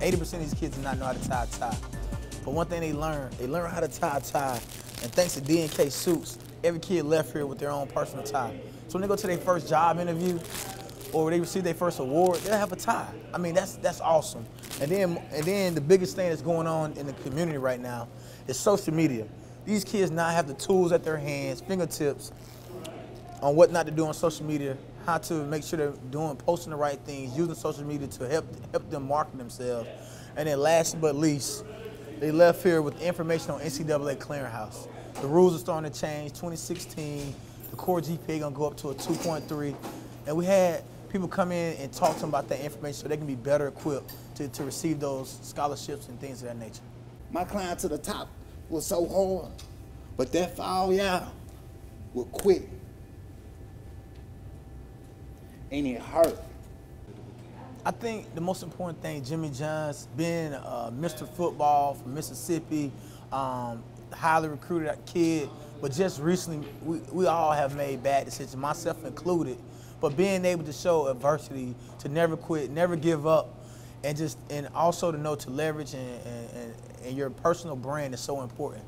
80% of these kids do not know how to tie a tie. But one thing they learn how to tie a tie. And thanks to D&K Suits, every kid left here with their own personal tie. So when they go to their first job interview or they receive their first award, they'll have a tie. I mean, that's awesome. And then the biggest thing that's going on in the community right now is social media. These kids now have the tools at their hands, fingertips, on what not to do on social media, how to make sure they're posting the right things, using social media to help them market themselves. And then last but least, they left here with information on NCAA Clearinghouse. The rules are starting to change. 2016, the core GPA gonna go up to a 2.3. And we had people come in and talk to them about that information so they can be better equipped to receive those scholarships and things of that nature. My climb to the top was so hard, but that fall, yeah, was quick. And it hurt. I think the most important thing, Jimmy Johns, being Mr. Football from Mississippi, highly recruited kid, but just recently, we all have made bad decisions, myself included, but being able to show adversity, to never quit, never give up, and also to know to leverage and your personal brand is so important.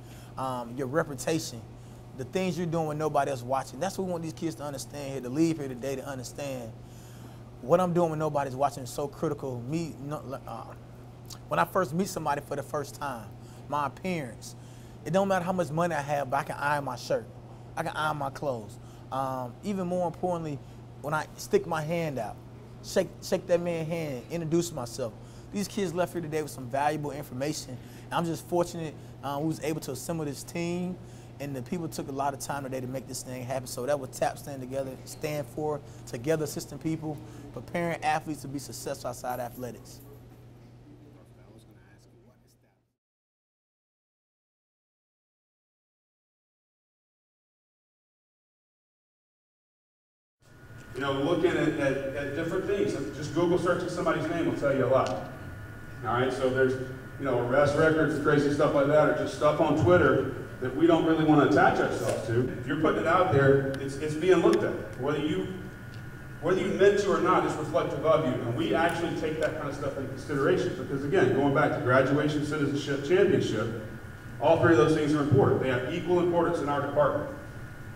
Your reputation, the things you're doing when nobody else watching. That's what we want these kids to understand here, to leave here today to understand what I'm doing when nobody's watching is so critical. When I first meet somebody for the first time, my appearance, it don't matter how much money I have, but I can iron my shirt. I can iron my clothes. Even more importantly, when I stick my hand out, shake that man's hand, introduce myself. These kids left here today with some valuable information. And I'm just fortunate we was able to assemble this team, and the people took a lot of time today to make this thing happen. So that what TAP stand for, Together Assisting People, preparing athletes to be successful outside athletics. You know, looking at different things. Just Google searching somebody's name will tell you a lot. All right, so there's, you know, arrest records, crazy stuff like that, or just stuff on Twitter that we don't really want to attach ourselves to. If you're putting it out there, it's being looked at. Whether you meant to or not, it's reflective of you. And we actually take that kind of stuff into consideration because, again, going back to graduation, citizenship, championship, all three of those things are important. They have equal importance in our department.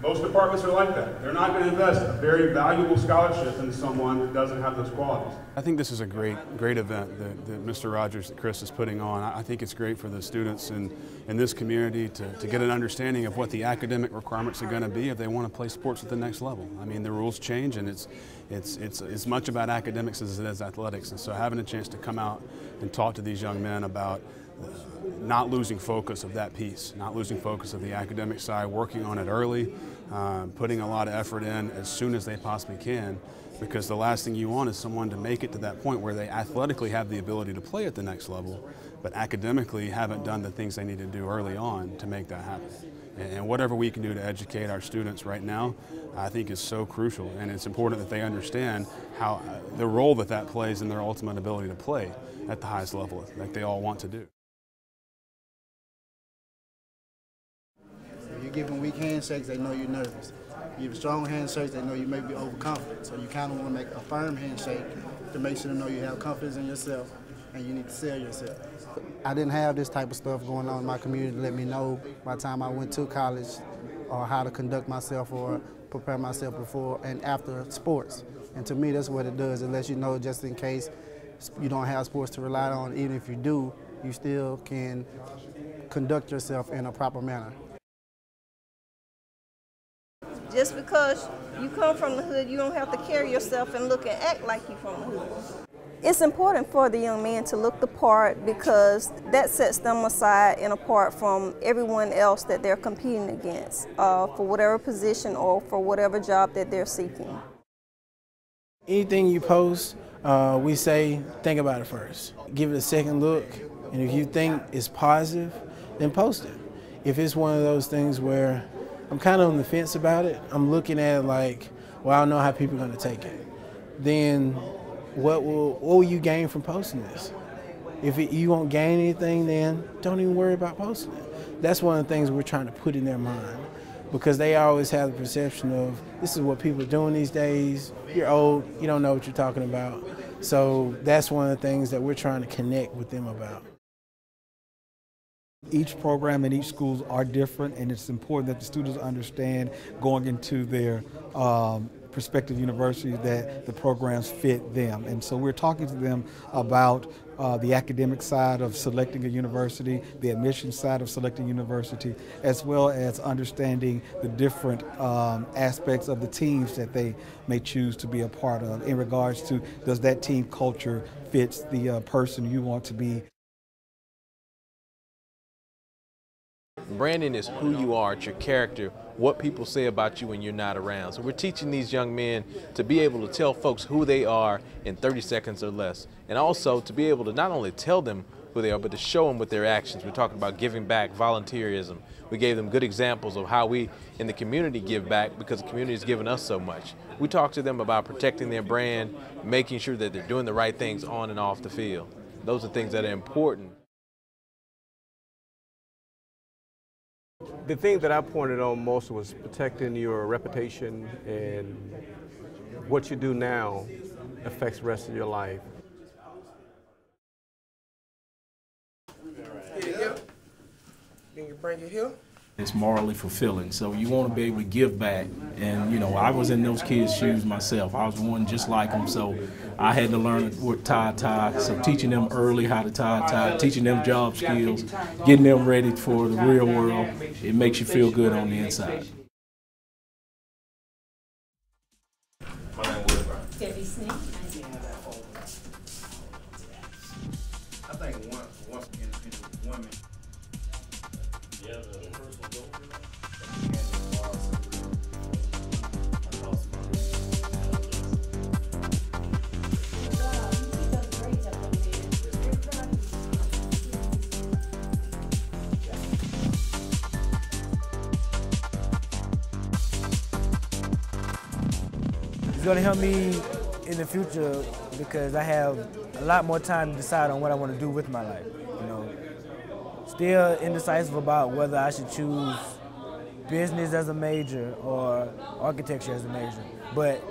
Most departments are like that. They're not going to invest a very valuable scholarship in someone that doesn't have those qualities. I think this is a great event that Mr. Rogers, that Chris is putting on. I think it's great for the students in this community to get an understanding of what the academic requirements are going to be if they want to play sports at the next level. I mean, the rules change, and it's as much about academics as it is athletics. And so having a chance to come out and talk to these young men about not losing focus of that piece, not losing focus of the academic side, working on it early, putting a lot of effort in as soon as they possibly can, because the last thing you want is someone to make it to that point where they athletically have the ability to play at the next level, but academically haven't done the things they need to do early on to make that happen. And whatever we can do to educate our students right now, I think is so crucial, and it's important that they understand how the role that plays in their ultimate ability to play at the highest level, like they all want to do. You give them weak handshakes, they know you're nervous. You give strong handshakes, they know you may be overconfident. So you kind of want to make a firm handshake to make sure they know you have confidence in yourself and you need to sell yourself. I didn't have this type of stuff going on in my community to let me know by the time I went to college or how to conduct myself or prepare myself before and after sports. And to me, that's what it does. It lets you know just in case you don't have sports to rely on, even if you do, you still can conduct yourself in a proper manner. Just because you come from the hood, you don't have to carry yourself and look and act like you're from the hood. It's important for the young men to look the part because that sets them aside and apart from everyone else that they're competing against for whatever position or for whatever job that they're seeking. Anything you post, we say, think about it first. Give it a second look, and if you think it's positive, then post it. If it's one of those things where I'm kind of on the fence about it, I'm looking at it like, well, I don't know how people are going to take it. Then what will you gain from posting this? If you won't gain anything, then don't even worry about posting it. That's one of the things we're trying to put in their mind, because they always have the perception of this is what people are doing these days. You're old, you don't know what you're talking about. So that's one of the things that we're trying to connect with them about. Each program and each schools are different, and it's important that the students understand going into their prospective university that the programs fit them. And so we're talking to them about the academic side of selecting a university, the admissions side of selecting a university, as well as understanding the different aspects of the teams that they may choose to be a part of in regards to, does that team culture fits the person you want to be. Branding is who you are, it's your character, what people say about you when you're not around. So we're teaching these young men to be able to tell folks who they are in 30 seconds or less. And also to be able to not only tell them who they are, but to show them with their actions. We're talking about giving back, volunteerism. We gave them good examples of how we in the community give back because the community has given us so much. We talked to them about protecting their brand, making sure that they're doing the right things on and off the field. Those are things that are important. The thing that I pointed on most was protecting your reputation, and what you do now affects the rest of your life. Can you bring it here? It's morally fulfilling, so you want to be able to give back. And you know, I was in those kids' shoes myself. I was one just like them, so I had to learn what tie. So teaching them early how to tie, teaching them job skills, getting them ready for the real world, it makes you feel good on the inside. Debbie Smith. I think once in women. Yeah, the first one go. It's going to help me in the future because I have a lot more time to decide on what I want to do with my life. You know, still indecisive about whether I should choose business as a major or architecture as a major. But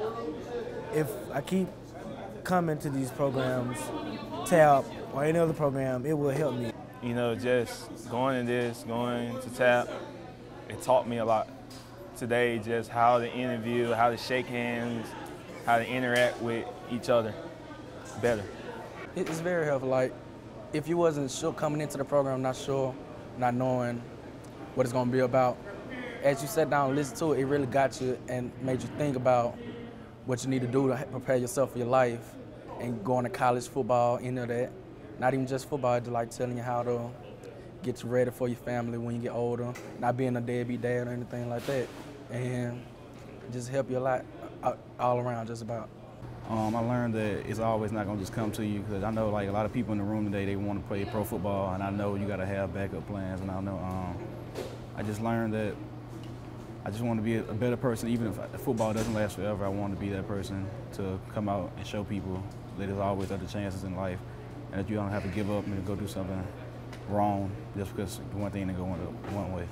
if I keep coming to these programs, TAP or any other program, it will help me. You know, just going to TAP, it taught me a lot today, just how to interview, how to shake hands, how to interact with each other better. It's very helpful. Like, if you wasn't sure coming into the program, not sure, not knowing what it's going to be about, as you sat down and listened to it, it really got you and made you think about what you need to do to prepare yourself for your life and going to college football, into that. Not even just football, just like telling you how to get you ready for your family when you get older, not being a deadbeat dad or anything like that. And just help you a lot all around, just about. I learned that it's always not going to just come to you, because I know like a lot of people in the room today, they want to play pro football, and I know you got to have backup plans, and I know I just learned that I just want to be a better person. Even if football doesn't last forever, I want to be that person to come out and show people that there's always other chances in life, and that you don't have to give up and go do something wrong just because one thing to go one way.